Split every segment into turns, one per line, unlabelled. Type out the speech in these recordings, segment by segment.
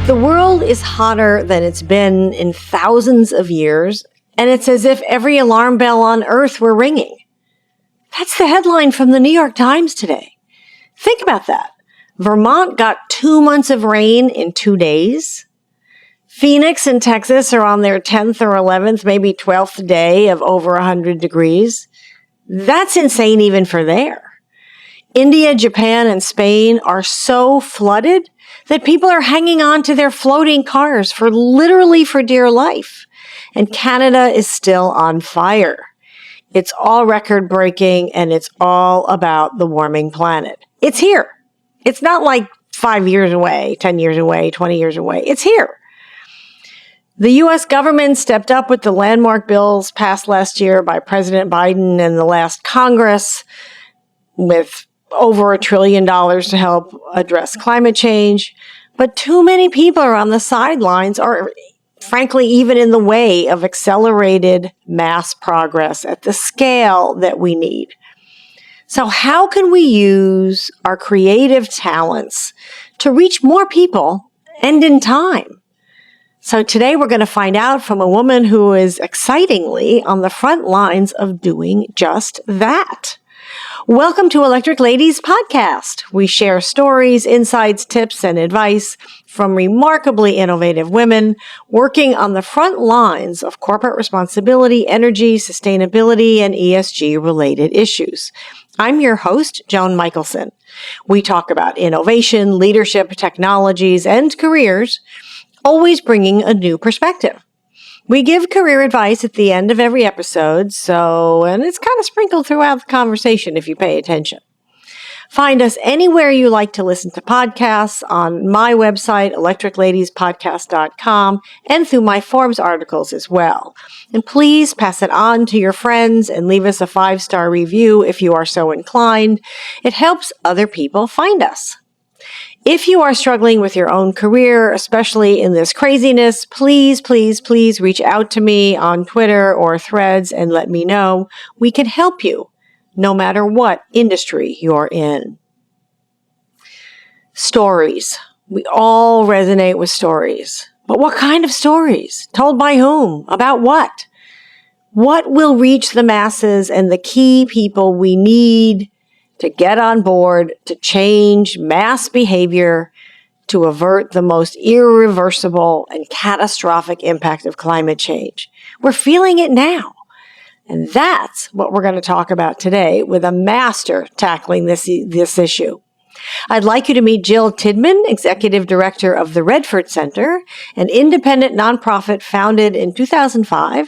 The world is hotter than it's been in thousands of years, and it's as if every alarm bell on Earth were ringing. That's the headline from the New York Times today. Think about that. Vermont got 2 months of rain in 2 days. Phoenix and Texas are on their 10th or 11th, maybe 12th day of over 100 degrees. That's insane even for there. India, Japan, and Spain are so flooded that people are hanging on to their floating cars for dear life. And Canada is still on fire. It's all record breaking, and it's all about the warming planet. It's here. It's not like 5 years away, 10 years away, 20 years away. It's here. The U.S. government stepped up with the landmark bills passed last year by President Biden and the last Congress, with over $1 trillion to help address climate change. But too many people are on the sidelines, or frankly, even in the way of accelerated mass progress at the scale that we need. So how can we use our creative talents to reach more people and in time? So today we're going to find out from a woman who is excitingly on the front lines of doing just that. Welcome to Electric Ladies Podcast. We share stories, insights, tips, and advice from remarkably innovative women working on the front lines of corporate responsibility, energy, sustainability, and ESG-related issues. I'm your host, Joan Michelson. We talk about innovation, leadership, technologies, and careers, always bringing a new perspective. We give career advice at the end of every episode, and it's kind of sprinkled throughout the conversation if you pay attention. Find us anywhere you like to listen to podcasts, on my website, electricladiespodcast.com, and through my Forbes articles as well. And please pass it on to your friends and leave us a 5-star review if you are so inclined. It helps other people find us. If you are struggling with your own career, especially in this craziness, please reach out to me on Twitter or Threads and let me know. We can help you, no matter what industry you're in. Stories. We all resonate with stories. But what kind of stories? Told by whom? About what? What will reach the masses and the key people we need to get on board, to change mass behavior, to avert the most irreversible and catastrophic impact of climate change? We're feeling it now. And that's what we're going to talk about today with a master tackling this issue. I'd like you to meet Jill Tidman, Executive Director of the Redford Center, an independent nonprofit founded in 2005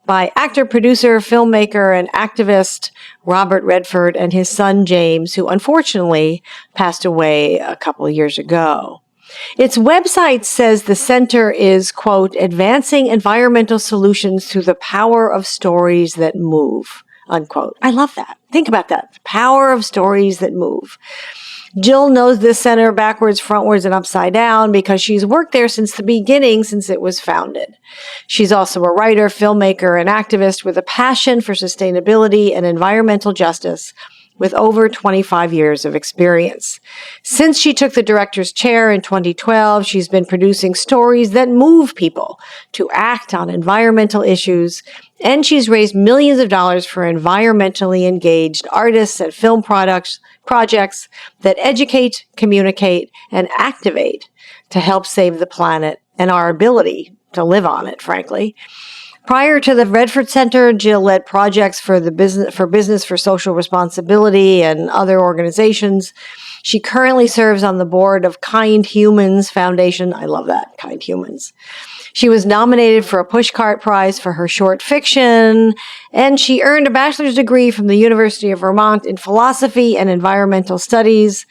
by actor, producer, filmmaker, and activist Robert Redford and his son James, who unfortunately passed away a couple of years ago. Its website says the center is, quote, advancing environmental solutions through the power of stories that move, unquote. I love that. Think about that. The power of stories that move. Jill knows this center backwards, frontwards, and upside down because she's worked there since the beginning, since it was founded. She's also a writer, filmmaker, and activist with a passion for sustainability and environmental justice, with over 25 years of experience. Since she took the director's chair in 2012, she's been producing stories that move people to act on environmental issues, and she's raised millions of dollars for environmentally engaged artists and film projects that educate, communicate, and activate to help save the planet and our ability to live on it, frankly. Prior to the Redford Center, Jill led projects for Business for Social Responsibility and other organizations. She currently serves on the board of Kind Humans Foundation. I love that, Kind Humans. She was nominated for a Pushcart Prize for her short fiction, and she earned a bachelor's degree from the University of Vermont in philosophy and environmental studies.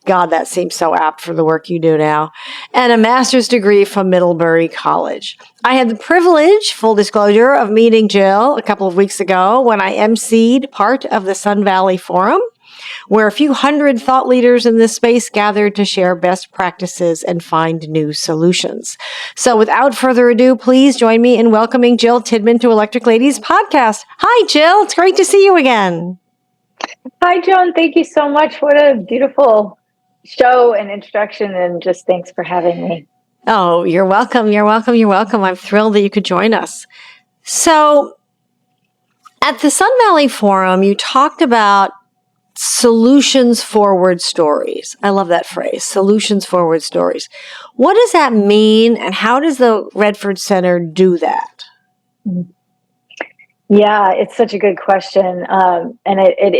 God, that seems so apt for the work you do now. And a master's degree from Middlebury College. I had the privilege, full disclosure, of meeting Jill a couple of weeks ago when I emceed part of the Sun Valley Forum, where a few hundred thought leaders in this space gathered to share best practices and find new solutions. So without further ado, please join me in welcoming Jill Tidman to Electric Ladies Podcast. Hi, Jill. It's great to see you again.
Hi, Joan. Thank you so much. What a beautiful show and introduction, and just thanks for having me.
Oh, you're welcome. You're welcome. You're welcome. I'm thrilled that you could join us. So, at the Sun Valley Forum, you talked about solutions forward stories. I love that phrase, solutions forward stories. What does that mean, and how does the Redford Center do that?
Yeah, it's such a good question, and it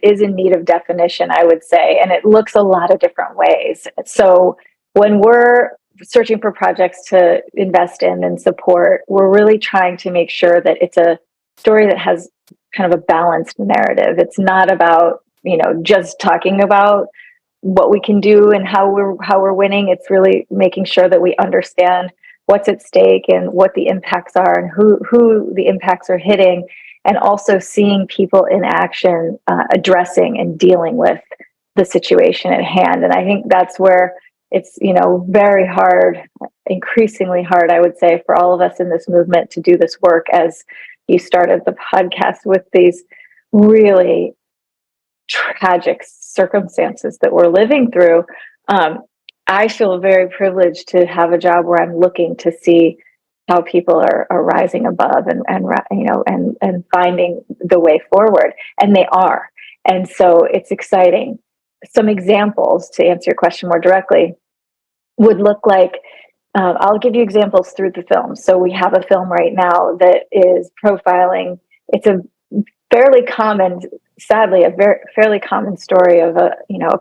is in need of definition, I would say, and it looks a lot of different ways. So when we're searching for projects to invest in and support, we're really trying to make sure that it's a story that has kind of a balanced narrative. It's not about, just talking about what we can do and how we're winning. It's really making sure that we understand what's at stake and what the impacts are and who the impacts are hitting, and also seeing people in action, addressing and dealing with the situation at hand. And I think that's where it's very hard, increasingly hard, I would say, for all of us in this movement to do this work, as you started the podcast with these really tragic circumstances that we're living through. I feel very privileged to have a job where I'm looking to see how people are rising above and finding the way forward, and they are. And so it's exciting. Some examples to answer your question more directly would look like, I'll give you examples through the film. So we have a film right now that is profiling. It's a fairly common, sadly, fairly common story of a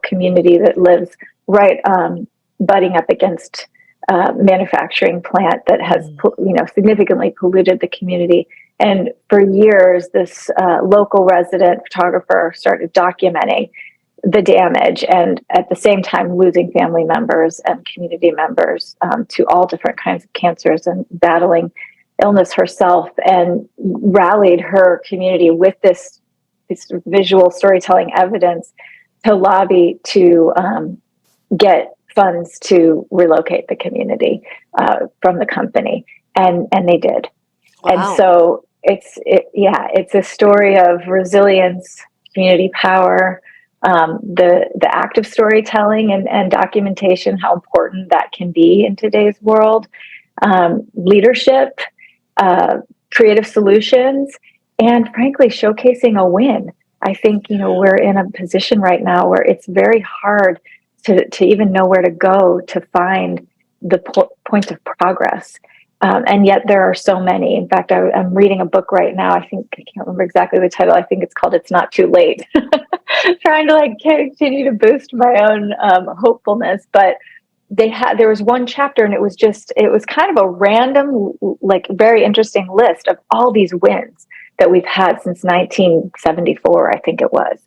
community that lives right butting up against a manufacturing plant that has significantly polluted the community. And for years, this local resident photographer started documenting the damage, and at the same time losing family members and community members to all different kinds of cancers and battling illness herself, and rallied her community with this visual storytelling evidence to lobby to get funds to relocate the community from the company, and they did. Wow. And so it's a story of resilience, community power, the act of storytelling and documentation, how important that can be in today's world, leadership, creative solutions, and frankly, showcasing a win. I think, we're in a position right now where it's very hard to even know where to go to find the points of progress. And yet there are so many. In fact, I'm reading a book right now. I can't remember exactly the title. I think it's called It's Not Too Late. Trying to continue to boost my own hopefulness. But there was one chapter, and it was kind of a random, very interesting list of all these wins that we've had since 1974, I think it was.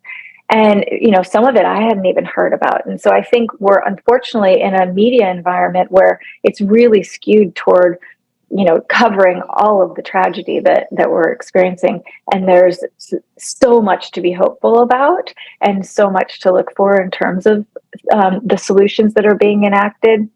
And, some of it I hadn't even heard about. And so I think we're unfortunately in a media environment where it's really skewed toward, covering all of the tragedy that we're experiencing. And there's so much to be hopeful about, and so much to look for in terms of the solutions that are being enacted.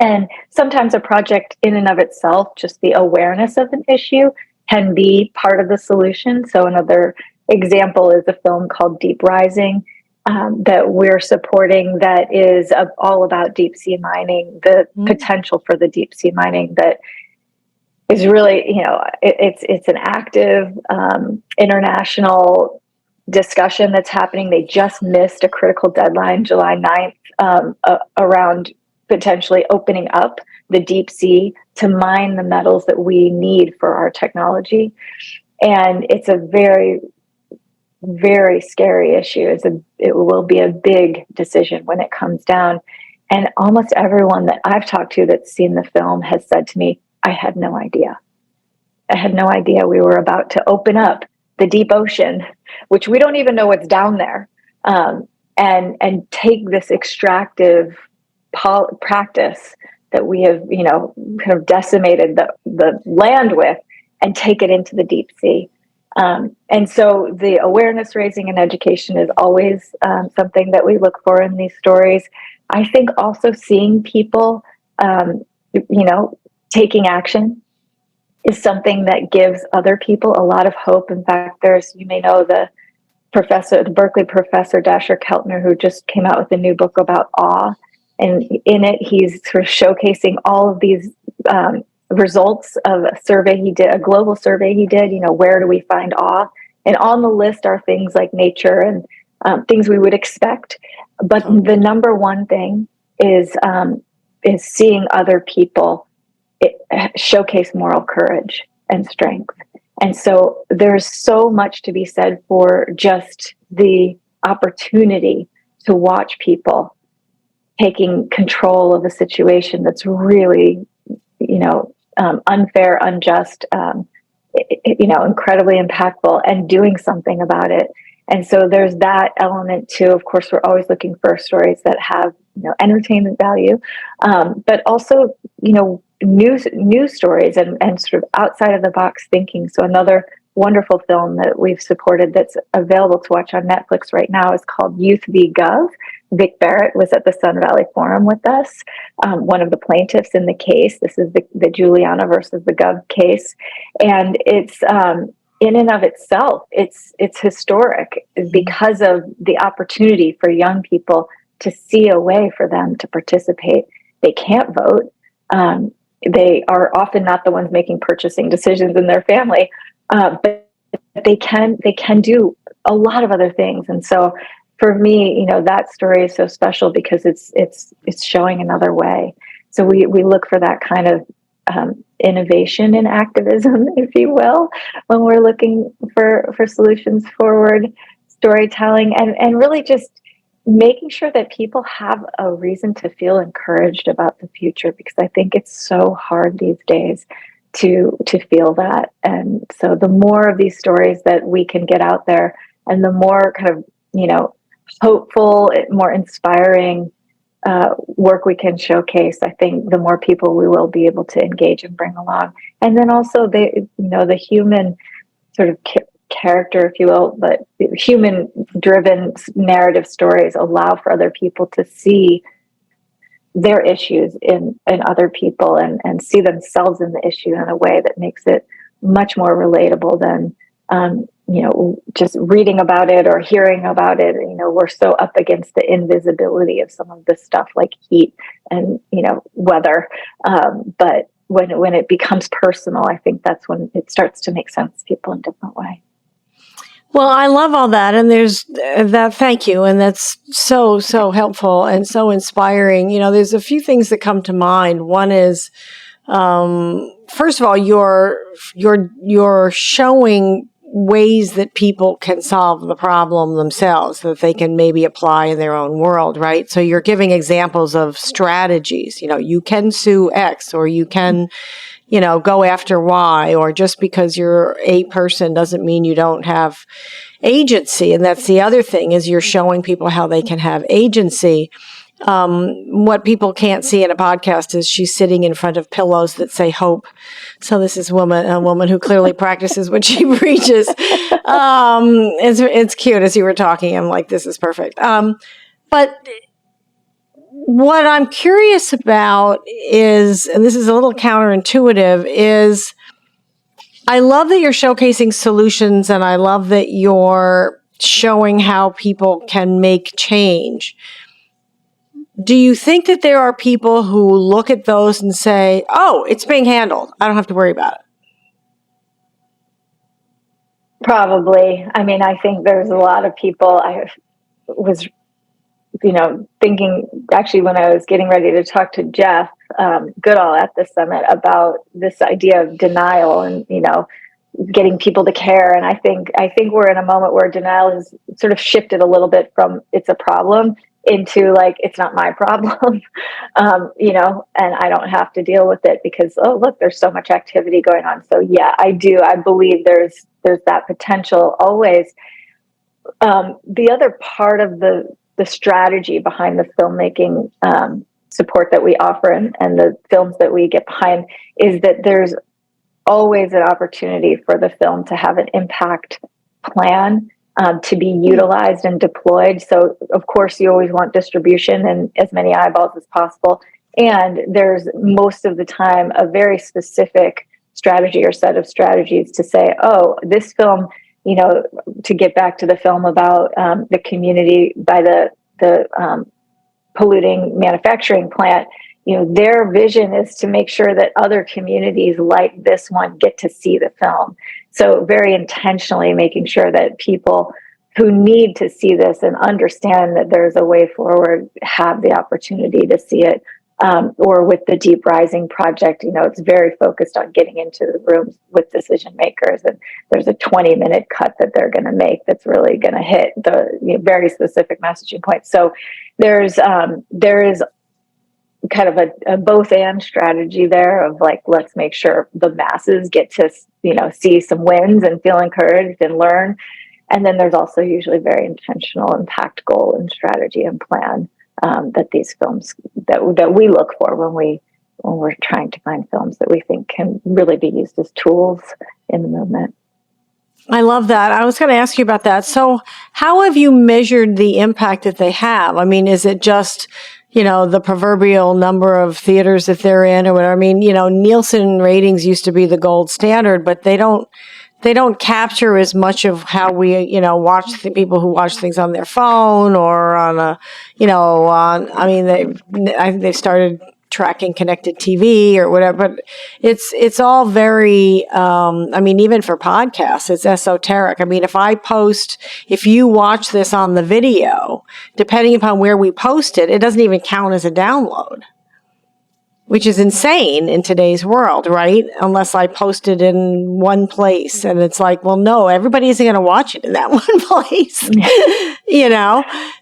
And sometimes a project in and of itself, just the awareness of an issue, can be part of the solution. So another example is a film called Deep Rising that we're supporting, that is all about deep sea mining, the potential for the deep sea mining that is really, it's an active international discussion that's happening. They just missed a critical deadline, July 9th, around potentially opening up the deep sea to mine the metals that we need for our technology. And it's a very, very scary issue. It will be a big decision when it comes down. And almost everyone that I've talked to that's seen the film has said to me, I had no idea. I had no idea we were about to open up the deep ocean, which we don't even know what's down there, and take this extractive practice that we have, kind of decimated the land with, and take it into the deep sea. And so the awareness raising and education is always something that we look for in these stories. I think also seeing people, taking action is something that gives other people a lot of hope. In fact, you may know the the Berkeley professor, Dasher Keltner, who just came out with a new book about awe. And in it, he's sort of showcasing all of these results of a survey he did, a global survey he did, where do we find awe? And on the list are things like nature and things we would expect. But the number one thing is seeing other people showcase moral courage and strength. And so there's so much to be said for just the opportunity to watch people taking control of a situation that's really, unfair, unjust, incredibly impactful, and doing something about it. And so there's that element too. Of course, we're always looking for stories that have, entertainment value, but also, news stories and sort of outside of the box thinking. So another wonderful film that we've supported that's available to watch on Netflix right now is called Youth v. Gov. Vic Barrett was at the Sun Valley Forum with us, one of the plaintiffs in the case. This is the Juliana versus the Gov case. And it's in and of itself, it's historic because of the opportunity for young people to see a way for them to participate. They can't vote. They are often not the ones making purchasing decisions in their family, but they can do a lot of other things. And so for me, that story is so special because it's showing another way. So we look for that kind of innovation in activism, if you will, when we're looking for solutions forward storytelling, and really just making sure that people have a reason to feel encouraged about the future, because I think it's so hard these days to feel that. And so the more of these stories that we can get out there, and the more kind of, hopeful, more inspiring work we can showcase, I think the more people we will be able to engage and bring along. And then also the human sort of character, if you will, but human driven narrative stories allow for other people to see their issues in other people and see themselves in the issue in a way that makes it much more relatable than just reading about it or hearing about it. We're so up against the invisibility of some of this stuff like heat and weather, but when it becomes personal, I think that's when it starts to make sense to people in a different way.
Well, I love all that. And there's that. Thank you. And that's so, so helpful and so inspiring. There's a few things that come to mind. One is, first of all, you're showing ways that people can solve the problem themselves, that they can maybe apply in their own world, right? So you're giving examples of strategies. You can sue X, or you can go after Y, or just because you're a person doesn't mean you don't have agency. And that's the other thing, is you're showing people how they can have agency. What people can't see in a podcast is she's sitting in front of pillows that say hope. So this is a woman who clearly practices what she preaches. It's cute. As you were talking, I'm like, this is perfect. But what I'm curious about is, and this is a little counterintuitive, is I love that you're showcasing solutions, and I love that you're showing how people can make change. Do you think that there are people who look at those and say, oh, it's being handled, I don't have to worry about it?
Probably. I mean, I think there's a lot of people. I was thinking, actually, when I was getting ready to talk to Jeff Goodall at the summit about this idea of denial and, getting people to care. And I think we're in a moment where denial has sort of shifted a little bit from it's a problem into like, it's not my problem, and I don't have to deal with it because, oh, look, there's so much activity going on. So yeah, I believe there's that potential always. The other part of the strategy behind the filmmaking support that we offer and the films that we get behind is that there's always an opportunity for the film to have an impact plan to be utilized and deployed. So of course you always want distribution and as many eyeballs as possible. And there's most of the time a very specific strategy or set of strategies to say, oh, this film to get back to the film about the community by the polluting manufacturing plant, their vision is to make sure that other communities like this one get to see the film. So very intentionally making sure that people who need to see this and understand that there's a way forward have the opportunity to see it. Or with the Deep Rising project, it's very focused on getting into the rooms with decision makers. And there's a 20-minute cut that they're going to make that's really going to hit the very specific messaging points. So there is kind of a both and strategy there of like, let's make sure the masses get to, see some wins and feel encouraged and learn. And then there's also usually very intentional and tactical and strategy and plan that these films that we look for when we're trying to find films that we think can really be used as tools in the movement.
I love that. I was going to ask you about that. So how have you measured the impact that they have? I mean, is it just, the proverbial number of theaters that they're in or whatever? I mean, Nielsen ratings used to be the gold standard, but they don't capture as much of how we, watch the people who watch things on their phone or on a, they've started tracking connected TV or whatever, but it's all very, even for podcasts, it's esoteric. I mean, if you watch this on the video, depending upon where we post it, it doesn't even count as a download, which is insane in today's world, right? Unless I post it in one place. And it's like, well, no, everybody isn't going to watch it in that one place,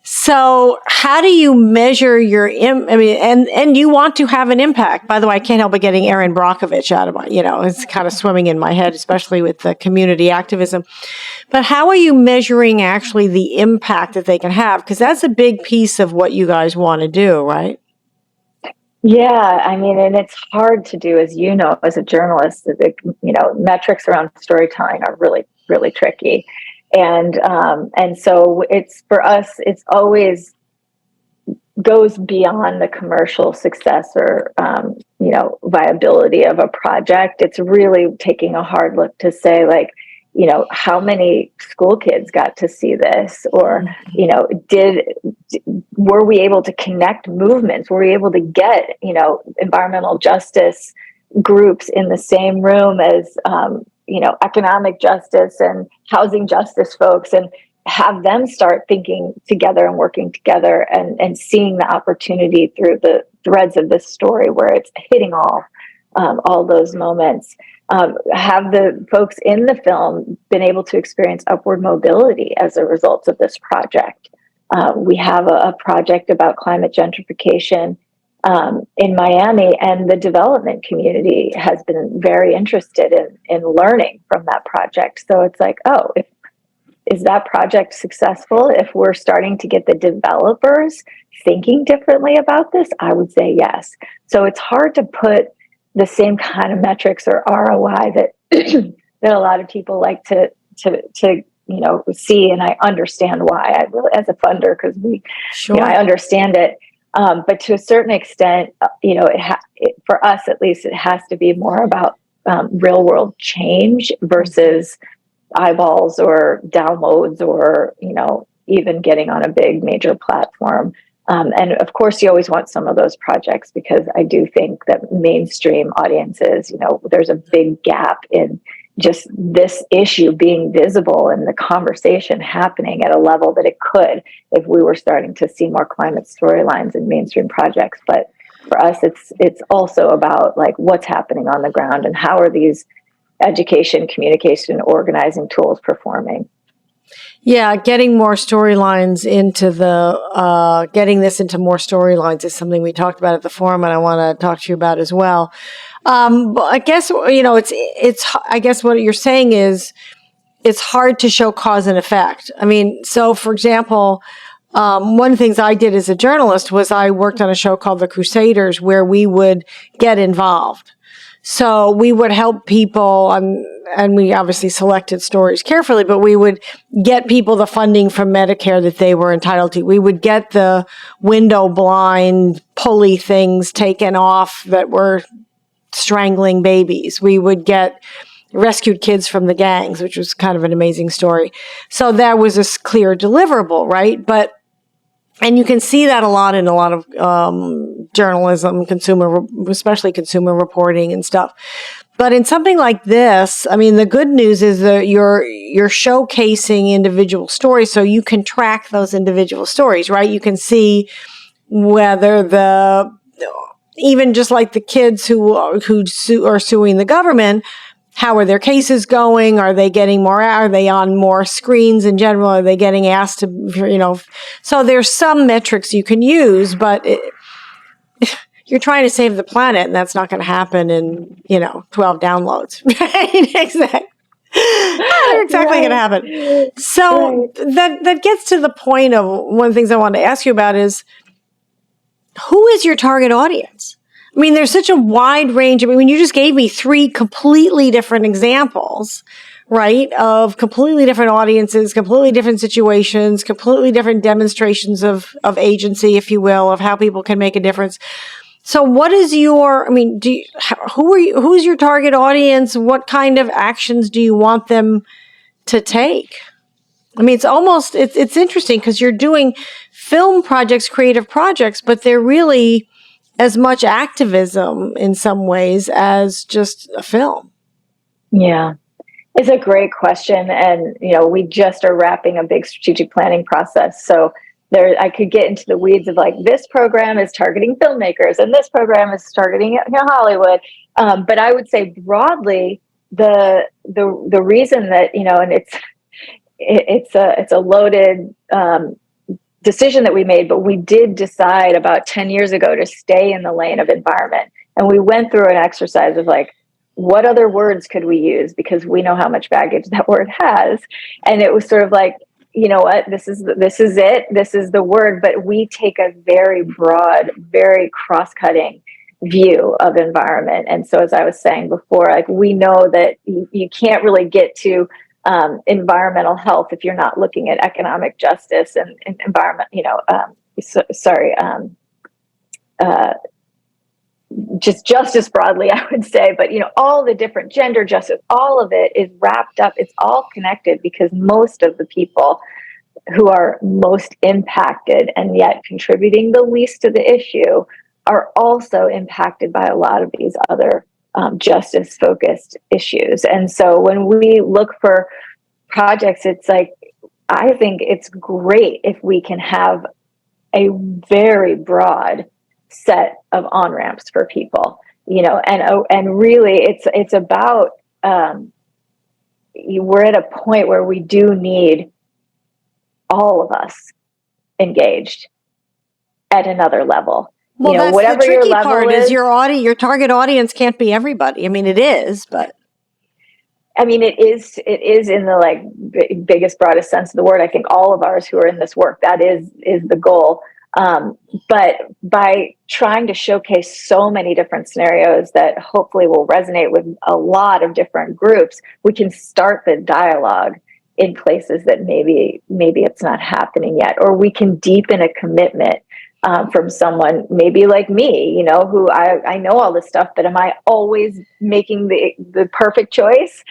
So how do you measure and you want to have an impact. By the way, I can't help but getting Erin Brockovich out of my, it's kind of swimming in my head, especially with the community activism. But how are you measuring actually the impact that they can have? Because that's a big piece of what you guys want to do, right?
Yeah, and it's hard to do, as you know, as a journalist. Metrics around storytelling are really, really tricky, and so it's for us. It's always goes beyond the commercial success or viability of a project. It's really taking a hard look to say, like, how many school kids got to see this, or were we able to connect movements? Were we able to get environmental justice groups in the same room as economic justice and housing justice folks, and have them start thinking together and working together and seeing the opportunity through the threads of this story where it's hitting all those moments. Have the folks in the film been able to experience upward mobility as a result of this project? We have a project about climate gentrification in Miami, and the development community has been very interested in learning from that project. So it's like, is that project successful? If we're starting to get the developers thinking differently about this, I would say yes. So it's hard to put the same kind of metrics or ROI that that a lot of people like to see, and I understand why. I really, as a funder, because I understand it. But to a certain extent, for us at least, it has to be more about real world change versus eyeballs or downloads or even getting on a big major platform. And of course, you always want some of those projects, because I do think that mainstream audiences, there's a big gap in just this issue being visible and the conversation happening at a level that it could if we were starting to see more climate storylines in mainstream projects. But for us, it's also about like what's happening on the ground and how are these education, communication, organizing tools performing.
Yeah, getting more storylines getting this into more storylines is something we talked about at the forum, and I want to talk to you about as well. But I guess, I guess what you're saying is it's hard to show cause and effect. I mean, so for example, one of the things I did as a journalist was I worked on a show called The Crusaders, where we would get involved. So we would help people, and we obviously selected stories carefully, but we would get people the funding from Medicare that they were entitled to. We would get the window blind pulley things taken off that were strangling babies. We would get rescued kids from the gangs, which was kind of an amazing story. So that was a clear deliverable, right? And you can see that a lot in a lot of journalism, especially consumer reporting and stuff. But in something like this, I mean, the good news is that you're showcasing individual stories, so you can track those individual stories, right? You can see whether even just like the kids who are suing the government, how are their cases going? Are they getting more? Are they on more screens in general? Are they getting asked to, So there's some metrics you can use, but you're trying to save the planet, and that's not going to happen in 12 downloads, right? Exactly. Not exactly going to happen. So that gets to the point of one of the things I wanted to ask you about is, who is your target audience? I mean, there's such a wide range. I mean, you just gave me 3 completely different examples, right, of completely different audiences, completely different situations, completely different demonstrations of agency, if you will, of how people can make a difference. So what is who's your target audience? What kind of actions do you want them to take? I mean, it's interesting because you're doing film projects, creative projects, but they're really as much activism in some ways as just a film.
Yeah, it's a great question. And, we just are wrapping a big strategic planning process. So I could get into the weeds of like, this program is targeting filmmakers and this program is targeting Hollywood. But I would say broadly, the reason that, and it's a loaded decision that we made, but we did decide about 10 years ago to stay in the lane of environment. And we went through an exercise of like, what other words could we use? Because we know how much baggage that word has. And it was sort of like, you know what, this is it. This is the word, but we take a very broad, very cross-cutting view of environment. And so, as I was saying before, like we know that you can't really get to environmental health if you're not looking at economic justice and environment, just justice broadly, I would say, but all the different gender justice, all of it is wrapped up. It's all connected because most of the people who are most impacted and yet contributing the least to the issue are also impacted by a lot of these other justice focused issues. And so when we look for projects, it's like, I think it's great if we can have a very broad set of on-ramps for people, and really it's about, we're at a point where we do need all of us engaged at another level.
Well, that's whatever the tricky part is, your target audience can't be everybody. I mean, it is, but
I mean, it is in the like biggest, broadest sense of the word. I think all of ours who are in this work, that is the goal. But by trying to showcase so many different scenarios that hopefully will resonate with a lot of different groups, we can start the dialogue in places that maybe it's not happening yet, or we can deepen a commitment from someone maybe like me, who I know all this stuff, but am I always making the perfect choice?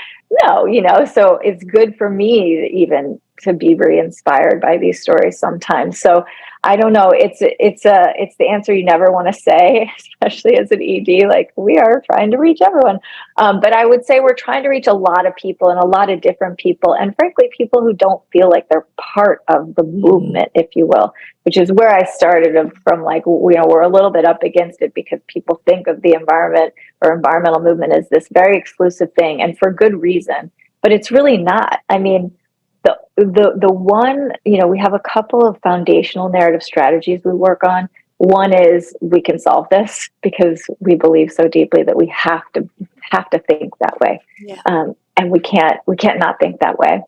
No, so it's good for me even to be re-inspired by these stories sometimes. So I don't know. It's the answer you never want to say, especially as an ED. Like, we are trying to reach everyone, but I would say we're trying to reach a lot of people and a lot of different people, and frankly, people who don't feel like they're part of the movement, if you will, which is where I started from. Like, we're a little bit up against it because people think of the environment or environmental movement as this very exclusive thing, and for good reason. But it's really not. I mean, the one, we have a couple of foundational narrative strategies we work on. One is we can solve this because we believe so deeply that we have to think that way.
Yeah.
And we can't not think that way.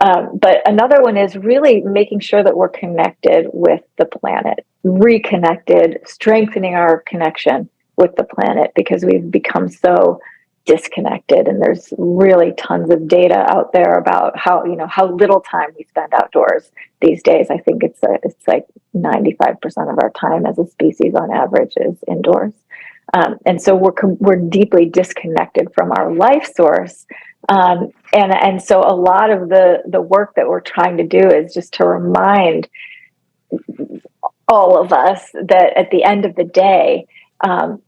But another one is really making sure that we're connected with the planet, reconnected, strengthening our connection with the planet, because we've become so disconnected, and there's really tons of data out there about how little time we spend outdoors these days. I think it's like 95% of our time as a species on average is indoors. And so we're deeply disconnected from our life source. And so a lot of the work that we're trying to do is just to remind all of us that at the end of the day,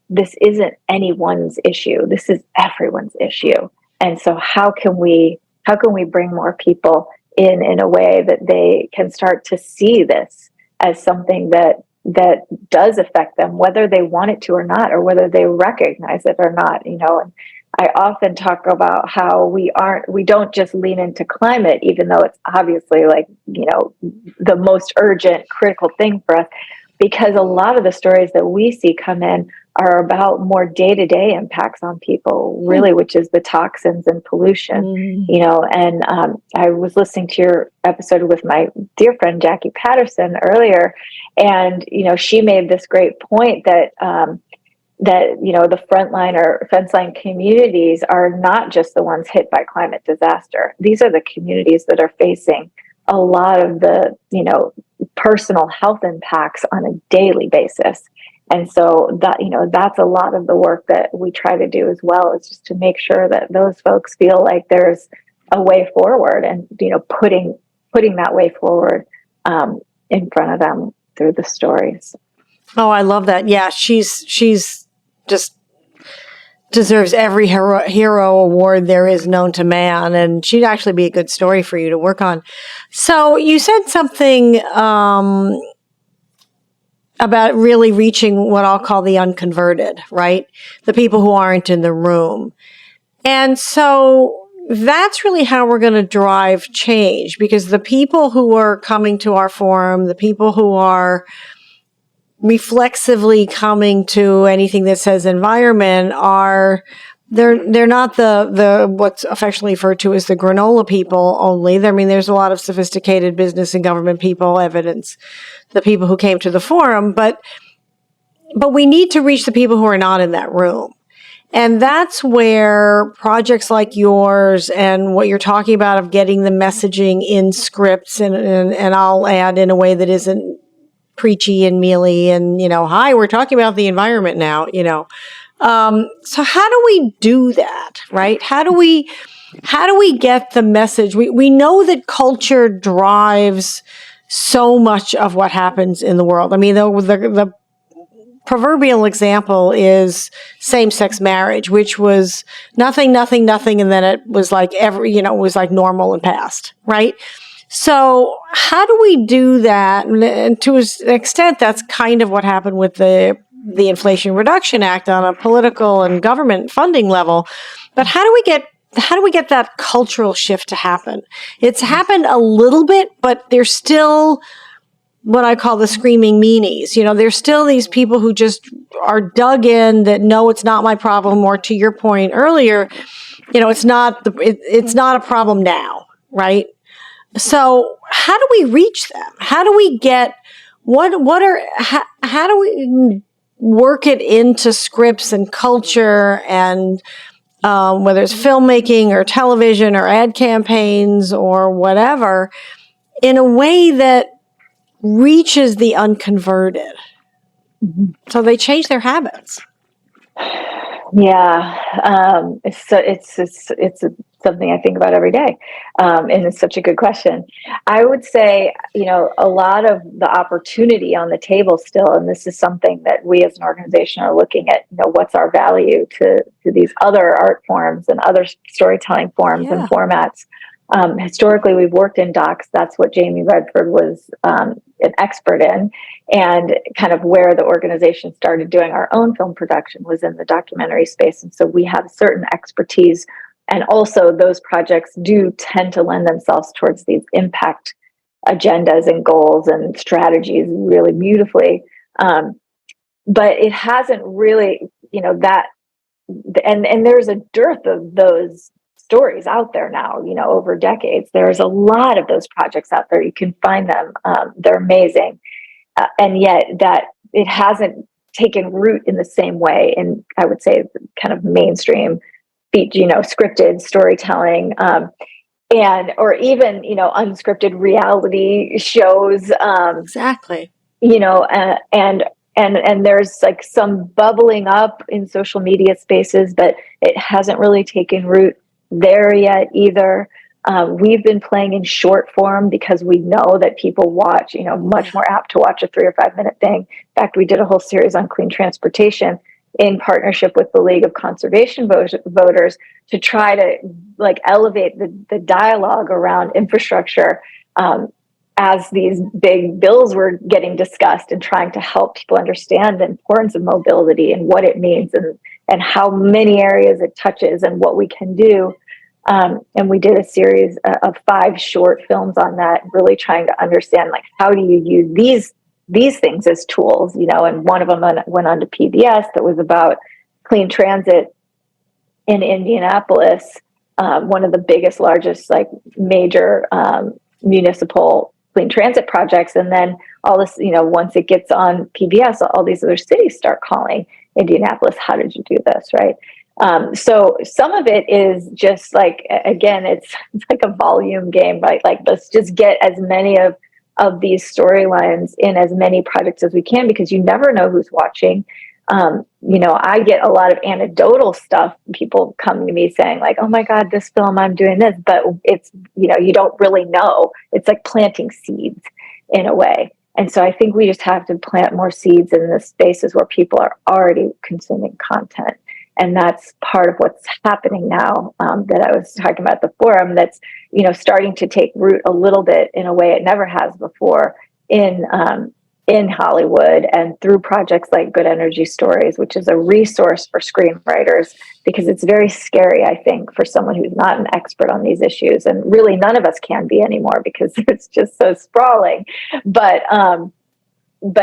this isn't anyone's issue. This is everyone's issue. And so how can we bring more people in a way that they can start to see this as something that does affect them, whether they want it to or not, or whether they recognize it or not, you know. And I often talk about how we don't just lean into climate, even though it's obviously, like, you know, the most urgent, critical thing for us, because a lot of the stories that we see come in are about more day-to-day impacts on people, really, which is the toxins and pollution, you know. And I was listening to your episode with my dear friend Jackie Patterson earlier, and, you know, she made this great point that that, you know, the frontline or fence line communities are not just the ones hit by climate disaster. These are the communities that are facing a lot of the, you know, personal health impacts on a daily basis. And so that, you know, that's a lot of the work that we try to do as well, is just to make sure that those folks feel like there's a way forward, and, you know, putting that way forward in front of them through the stories.
Oh, I love that. Yeah, she's just deserves every hero award there is known to man, and she'd actually be a good story for you to work on. So you said something about really reaching what I'll call the unconverted, right? The people who aren't in the room. And so that's really how we're going to drive change, because the people who are coming to our forum, the people who are reflexively coming to anything that says environment, they're not the what's affectionately referred to as the granola people only. I mean, there's a lot of sophisticated business and government people, evidence, the people who came to the forum, but we need to reach the people who are not in that room. And that's where projects like yours and what you're talking about of getting the messaging in scripts, and I'll add, in a way that isn't preachy and mealy and, you know, hi, we're talking about the environment now, you know. So how do we do that, right? How do we get the message? We know that culture drives so much of what happens in the world. I mean, the proverbial example is same-sex marriage, which was nothing, and then it was like it was like normal and past, right? So how do we do that? And to an extent, that's kind of what happened with the Inflation Reduction Act on a political and government funding level. But how do we get that cultural shift to happen? It's happened a little bit, but there's still what I call the screaming meanies. You know, there's still these people who just are dug in, that know it's not my problem, or, to your point earlier, you know, it's not a problem now, right? So how do we reach them? How do we get, how do we work it into scripts and culture, and whether it's filmmaking or television or ad campaigns or whatever, in a way that reaches the unconverted, so they change their habits?
Yeah, it's something I think about every day, and it's such a good question. I would say, you know, a lot of the opportunity on the table still, and this is something that we as an organization are looking at, you know, what's our value to these other art forms and other storytelling forms and formats. Historically, we've worked in docs. That's what Jamie Redford was an expert in, and kind of where the organization started doing our own film production was in the documentary space. And so we have certain expertise, and also those projects do tend to lend themselves towards these impact agendas and goals and strategies really beautifully. But it hasn't really, you know, that, and there's a dearth of those stories out there now, you know, over decades. There's a lot of those projects out there. You can find them. They're amazing. And yet that it hasn't taken root in the same way in, I would say, kind of mainstream, you know, scripted storytelling, and, or even, you know, unscripted reality shows.
Exactly.
You know, and and there's like some bubbling up in social media spaces, but it hasn't really taken root there yet either. We've been playing in short form because we know that people watch, much more apt to watch a 3 or 5 minute thing. In fact, we did a whole series on clean transportation in partnership with the League of Conservation Voters to try to like elevate the dialogue around infrastructure as these big bills were getting discussed, and trying to help people understand the importance of mobility and what it means, and how many areas it touches and what we can do. And we did a series of 5 short films on that, really trying to understand, like, how do you use these things as tools, and one of them went on to PBS that was about clean transit in Indianapolis, one of the biggest, largest, like, major municipal clean transit projects. And then all this, once it gets on PBS, all these other cities start calling Indianapolis, how did you do this, right? So some of it is just like, again, it's like a volume game, right? Like, let's just get as many of these storylines in as many projects as we can, because you never know who's watching. I get a lot of anecdotal stuff, people coming to me saying like, oh my God, this film, I'm doing this, but it's, you don't really know. It's like planting seeds in a way. And so I think we just have to plant more seeds in the spaces where people are already consuming content. And that's part of what's happening now, that I was talking about at the forum, that's, starting to take root a little bit in a way it never has before in Hollywood, and through projects like Good Energy Stories, which is a resource for screenwriters, because it's very scary, I think, for someone who's not an expert on these issues. And really none of us can be anymore, because it's just so sprawling. But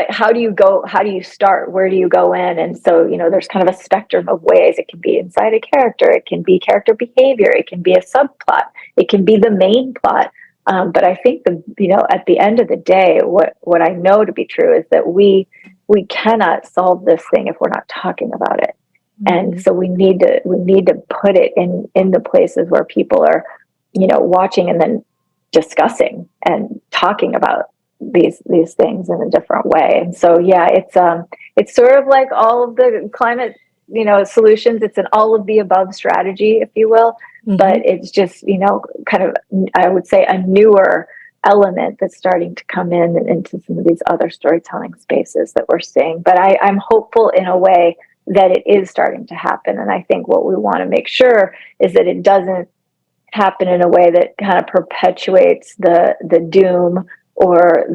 how do you start? Where do you go in? And so, there's kind of a spectrum of ways. It can be inside a character. It can be character behavior. It can be a subplot. It can be the main plot. But I think at the end of the day, what I know to be true is that we cannot solve this thing if we're not talking about it. Mm-hmm. And so we need to put it in the places where people are, watching and then discussing and talking about these things in a different way. And so, yeah, it's sort of like all of the climate, solutions. It's an all of the above strategy, if you will. Mm-hmm. But it's just, kind of, I would say, a newer element that's starting to come in and into some of these other storytelling spaces that we're seeing. But I'm hopeful in a way that it is starting to happen. And I think what we want to make sure is that it doesn't happen in a way that kind of perpetuates the doom, or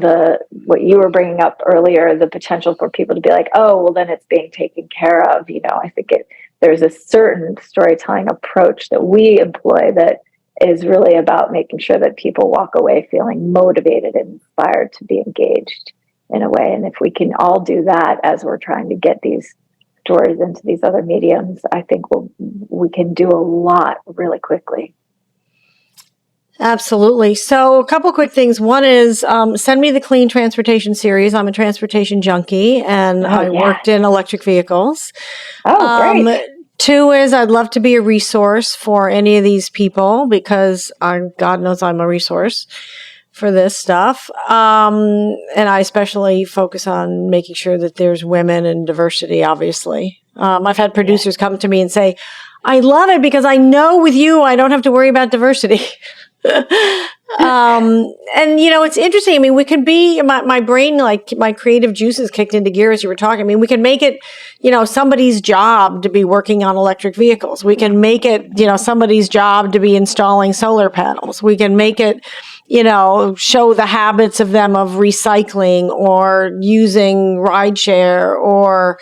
what you were bringing up earlier, the potential for people to be like, oh, well, then it's being taken care of. I think there's a certain storytelling approach that we employ that is really about making sure that people walk away feeling motivated and inspired to be engaged in a way. And if we can all do that as we're trying to get these stories into these other mediums, I think we can do a lot really quickly.
Absolutely. So a couple quick things. One is send me the Clean Transportation series. I'm a transportation junkie, and I worked in electric vehicles.
Oh, great.
2 is I'd love to be a resource for any of these people, because God knows I'm a resource for this stuff. And I especially focus on making sure that there's women and diversity, obviously. I've had producers come to me and say, I love it because I know with you I don't have to worry about diversity. And it's interesting. I mean, we could be my brain, like my creative juices kicked into gear as you were talking. I mean, we can make it, somebody's job to be working on electric vehicles. We can make it, somebody's job to be installing solar panels. We can make it, show the habits of them of recycling or using rideshare or,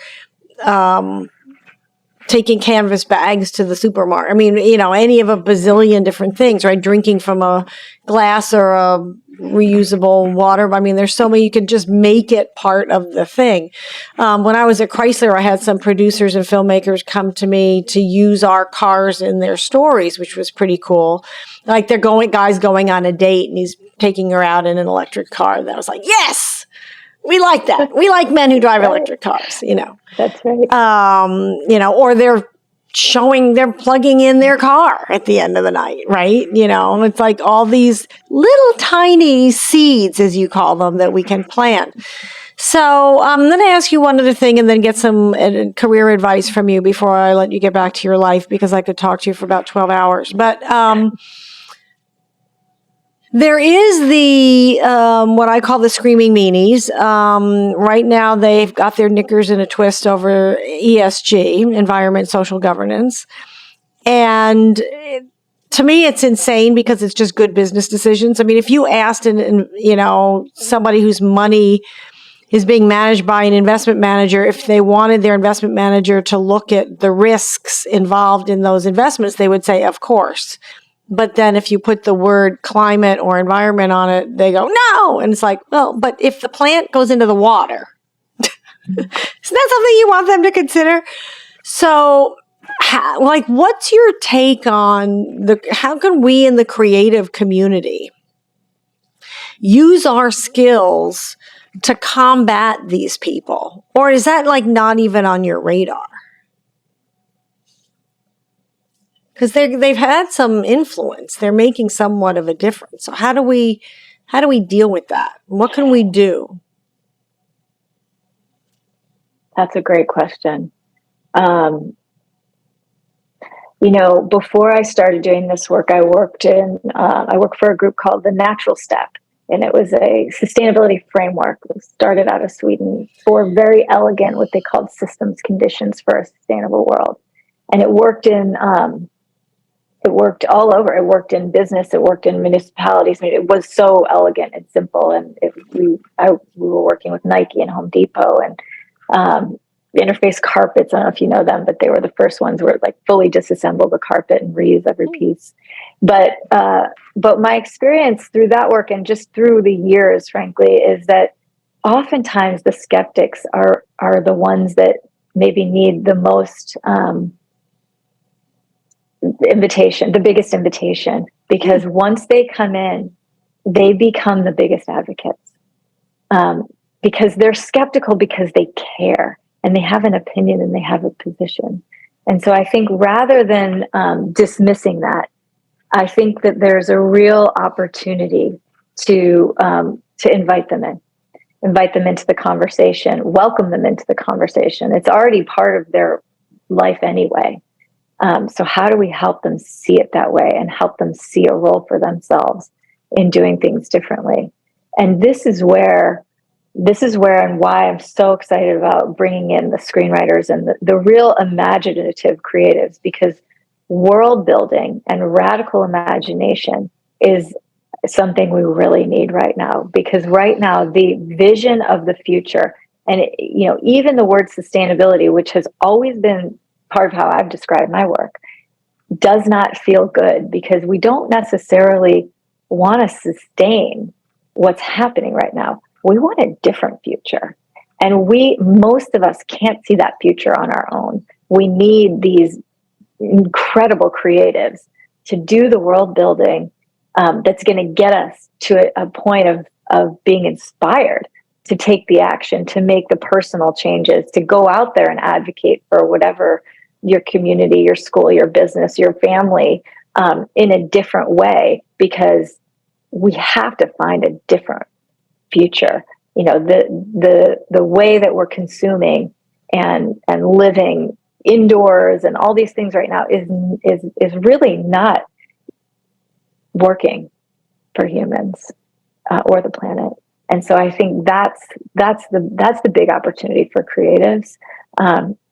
taking canvas bags to the supermarket. I mean, any of a bazillion different things, right? Drinking from a glass or a reusable water. I mean, there's so many, you can just make it part of the thing. When I was at Chrysler, I had some producers and filmmakers come to me to use our cars in their stories, which was pretty cool. Like guy's going on a date and he's taking her out in an electric car. And I was like, yes! We like that. We like men who drive electric cars,
That's right.
Or they're showing they're plugging in their car at the end of the night, right? It's like all these little tiny seeds, as you call them, that we can plant. So I'm going to ask you one other thing and then get some career advice from you before I let you get back to your life, because I could talk to you for about 12 hours. But there is the what I call the screaming meanies. Right now, they've got their knickers in a twist over ESG, environment, social governance. And to me, it's insane because it's just good business decisions. I mean, if you asked somebody whose money is being managed by an investment manager, if they wanted their investment manager to look at the risks involved in those investments, they would say, of course. But then if you put the word climate or environment on it, they go, no. And it's like, well, but if the plant goes into the water, isn't that something you want them to consider? So, what's your take on how can we in the creative community use our skills to combat these people? Or is that not even on your radar? Because they've had some influence. They're making somewhat of a difference. So how do we deal with that? What can we do?
That's a great question. Before I started doing this work, I worked for a group called The Natural Step, and it was a sustainability framework. It started out of Sweden for very elegant, what they called systems conditions for a sustainable world. And it worked all over. It worked in business. It worked in municipalities. I mean, it was so elegant and simple. And we were working with Nike and Home Depot and Interface Carpets. I don't know if you know them, but they were the first ones where fully disassemble the carpet and reuse every piece. But my experience through that work and just through the years, frankly, is that oftentimes the skeptics are the ones that maybe need the most the biggest invitation, because once they come in, they become the biggest advocates, because they're skeptical because they care and they have an opinion and they have a position. And so I think rather than dismissing that, I think that there's a real opportunity to invite them into the conversation, welcome them into the conversation. It's already part of their life anyway. So how do we help them see it that way and help them see a role for themselves in doing things differently? And this is where and why I'm so excited about bringing in the screenwriters and the real imaginative creatives, because world building and radical imagination is something we really need right now. Because right now, the vision of the future, and even the word sustainability, which has always been part of how I've described my work, does not feel good, because we don't necessarily want to sustain what's happening right now. We want a different future. And most of us can't see that future on our own. We need these incredible creatives to do the world building that's going to get us to a point of being inspired to take the action, to make the personal changes, to go out there and advocate for whatever your community, your school, your business, your family, in a different way, because we have to find a different future. The way that we're consuming and living indoors and all these things right now is really not working for humans or the planet. And so I think that's the big opportunity for creatives,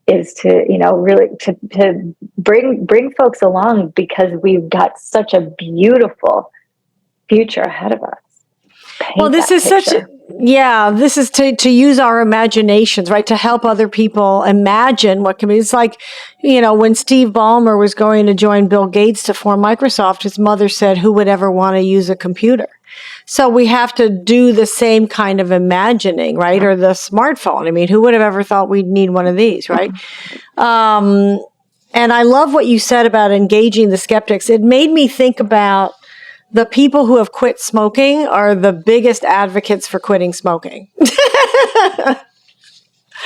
is to really to bring folks along, because we've got such a beautiful future ahead of us.
Well, this is this is to use our imaginations, right? To help other people imagine what can be. It's like, when Steve Ballmer was going to join Bill Gates to form Microsoft, his mother said, who would ever want to use a computer? So we have to do the same kind of imagining, right? Or the smartphone. I mean, who would have ever thought we'd need one of these, right? And I love what you said about engaging the skeptics. It made me think about the people who have quit smoking are the biggest advocates for quitting smoking.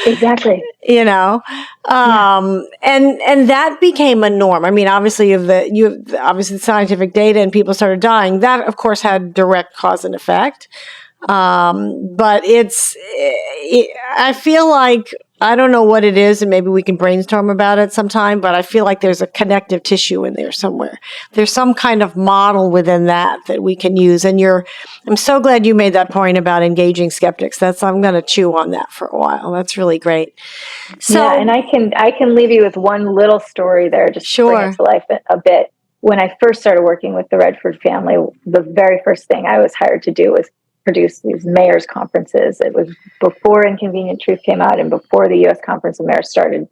Exactly.
You know, and that became a norm. I mean, obviously, you have obviously the scientific data, and people started dying. That, of course, had direct cause and effect. But I feel like, I don't know what it is, and maybe we can brainstorm about it sometime, but I feel like there's a connective tissue in there somewhere. There's some kind of model within that we can use. And I'm so glad you made that point about engaging skeptics. I'm going to chew on that for a while. That's really great. So,
yeah, and I can leave you with one little story there, just to bring it
sure.
to life a bit. When I first started working with the Redford family, the very first thing I was hired to do was produce these mayors conferences. It was before Inconvenient Truth came out and before the U.S. Conference of Mayors started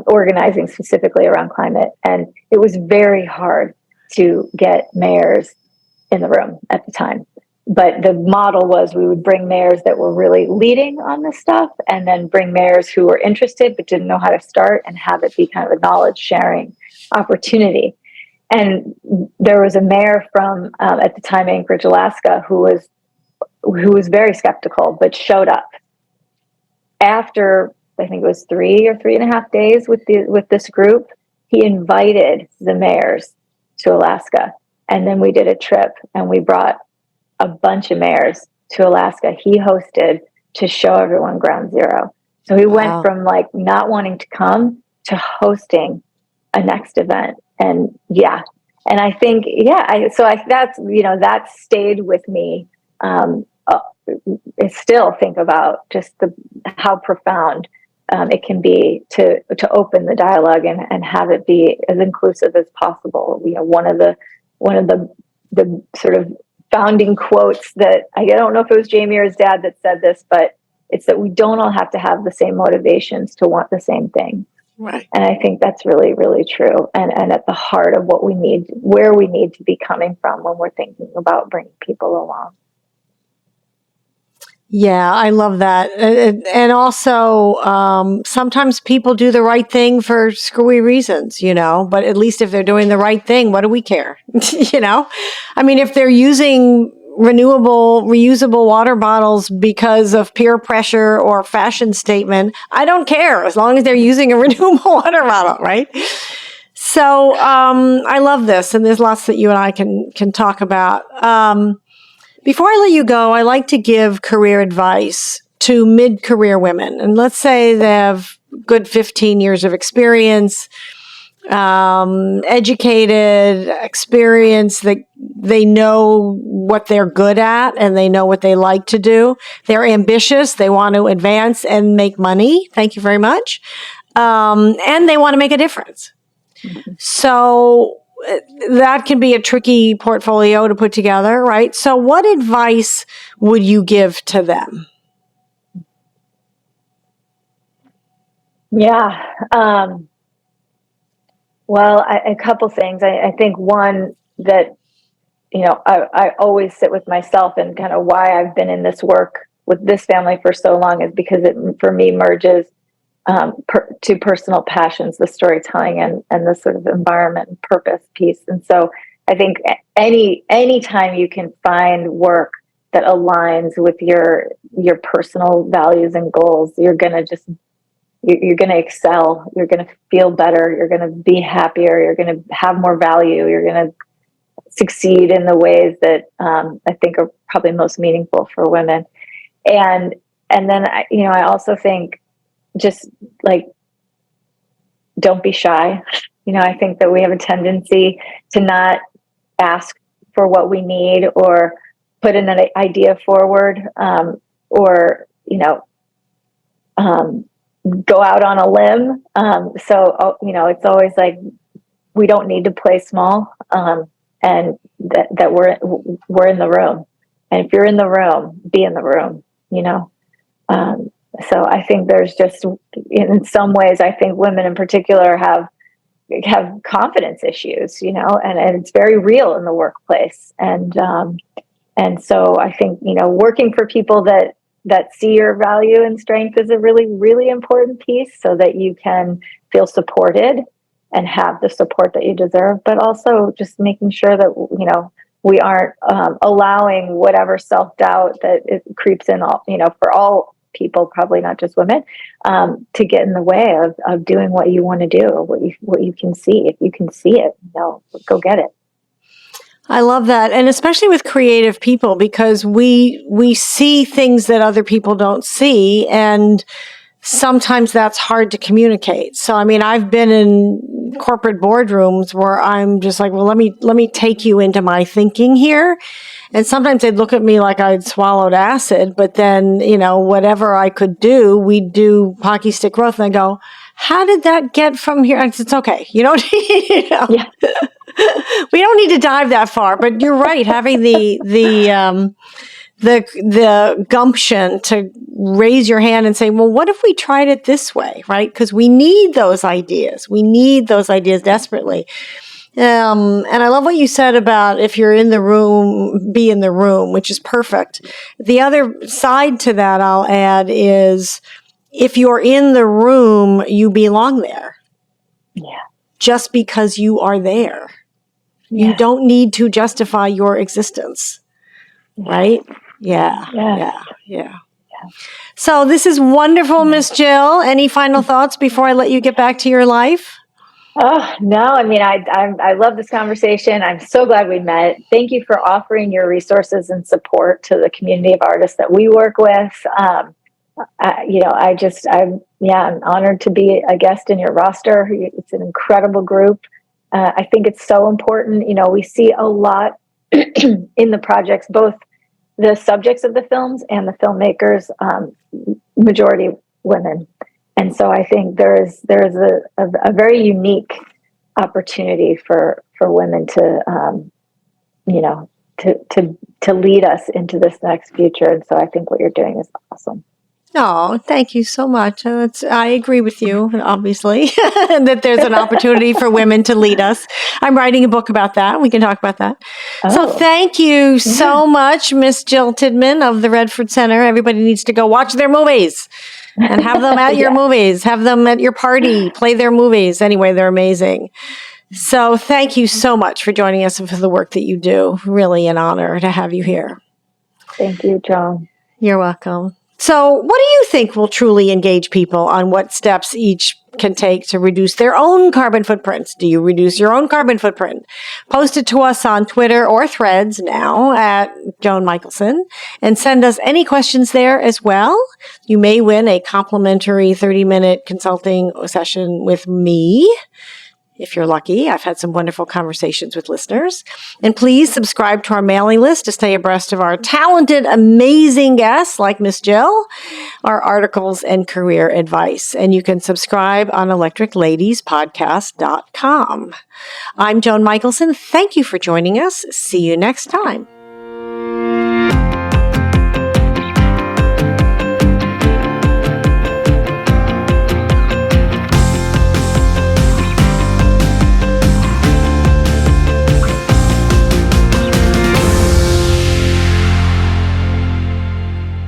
organizing specifically around climate. And it was very hard to get mayors in the room at the time. But the model was we would bring mayors that were really leading on this stuff, and then bring mayors who were interested but didn't know how to start, and have it be kind of a knowledge sharing opportunity. And there was a mayor from at the time Anchorage, Alaska, who was very skeptical, but showed up after, I think it was 3.5 days with this group. He invited the mayors to Alaska, and then we did a trip, and we brought a bunch of mayors to Alaska. He hosted to show everyone Ground Zero. So he went from like not wanting to come to hosting a next event. And yeah, and I think, that's, that stayed with me. I still think about just how profound it can be to open the dialogue and have it be as inclusive as possible. One of the sort of founding quotes that I don't know if it was Jamie or his dad that said this, but it's that we don't all have to have the same motivations to want the same thing.
Right.
And I think that's really, really true. And at the heart of what we need, where we need to be coming from when we're thinking about bringing people along.
Yeah, I love that. And also, sometimes people do the right thing for screwy reasons, but at least if they're doing the right thing, what do we care? I mean, if they're using reusable water bottles because of peer pressure or fashion statement, I don't care, as long as they're using a renewable water bottle, right? So, I love this. And there's lots that you and I can talk about. Before I let you go, I like to give career advice to mid-career women. And let's say they have good 15 years of experience, educated, experience, that they know what they're good at and they know what they like to do. They're ambitious. They want to advance and make money. Thank you very much. And they want to make a difference. So that can be a tricky portfolio to put together, right? So what advice would you give to them?
Yeah. Well, a couple things. I think one that, I always sit with myself, and kind of why I've been in this work with this family for so long is because it, for me, merges to personal passions, the storytelling and the sort of environment and purpose piece. And so I think any time you can find work that aligns with your personal values and goals, you're going to excel. You're going to feel better. You're going to be happier. You're going to have more value. You're going to succeed in the ways that I think are probably most meaningful for women. And then I also think, just like, don't be shy. I think that we have a tendency to not ask for what we need, or put an idea forward, or go out on a limb. So it's always like, we don't need to play small, and that we're in the room. And if you're in the room, be in the room. So I think there's just, in some ways, I think women in particular have confidence issues, and it's very real in the workplace. And so I think, working for people that see your value and strength is a really, really important piece, so that you can feel supported and have the support that you deserve, but also just making sure that, we aren't allowing whatever self-doubt that it creeps in, for all people, probably not just women, to get in the way of doing what you want to do, or what you can see. If you can see it, go get it.
I love that. And especially with creative people, because we see things that other people don't see. And sometimes that's hard to communicate. So, I mean, I've been in corporate boardrooms where I'm just like, well, let me take you into my thinking here. And sometimes they'd look at me like I'd swallowed acid, but then, whatever I could do, we'd do hockey stick growth. And I go, how did that get from here? And it's okay. You don't,
Yeah.
we don't need to dive that far, but you're right. Having the gumption to raise your hand and say, well, what if we tried it this way? Right. Because we need those ideas. We need those ideas desperately. And I love what you said about if you're in the room, be in the room, which is perfect. The other side to that I'll add is if you're in the room, you belong there.
Yeah.
Just because you are there.
Yeah.
You don't need to justify your existence. Right? Yeah. So this is wonderful, Miss Jill. Any final thoughts before I let you get back to your life?
Oh, no. I mean, I love this conversation. I'm so glad we met. Thank you for offering your resources and support to the community of artists that we work with. I'm honored to be a guest in your roster. It's an incredible group. I think it's so important. We see a lot in the projects, both the subjects of the films and the filmmakers, majority women. And so I think there's a very unique opportunity for women to lead us into this next future. And so I think what you're doing is awesome.
Oh, thank you so much. I agree with you, obviously, that there's an opportunity for women to lead us. I'm writing a book about that. We can talk about that. Oh. So thank you so much, Miss Jill Tidman of the Redford Center. Everybody needs to go watch their movies and have them at your movies, have them at your party, play their movies. Anyway, they're amazing. So thank you so much for joining us and for the work that you do. Really an honor to have you here.
Thank you, Joan.
You're welcome. So what do you think will truly engage people on what steps each can take to reduce their own carbon footprints? Do you reduce your own carbon footprint? Post it to us on Twitter or Threads now at Joan Michelson and send us any questions there as well. You may win a complimentary 30-minute consulting session with me. If you're lucky. I've had some wonderful conversations with listeners. And please subscribe to our mailing list to stay abreast of our talented, amazing guests like Miss Jill, our articles and career advice. And you can subscribe on electricladiespodcast.com. I'm Joan Michelson. Thank you for joining us. See you next time.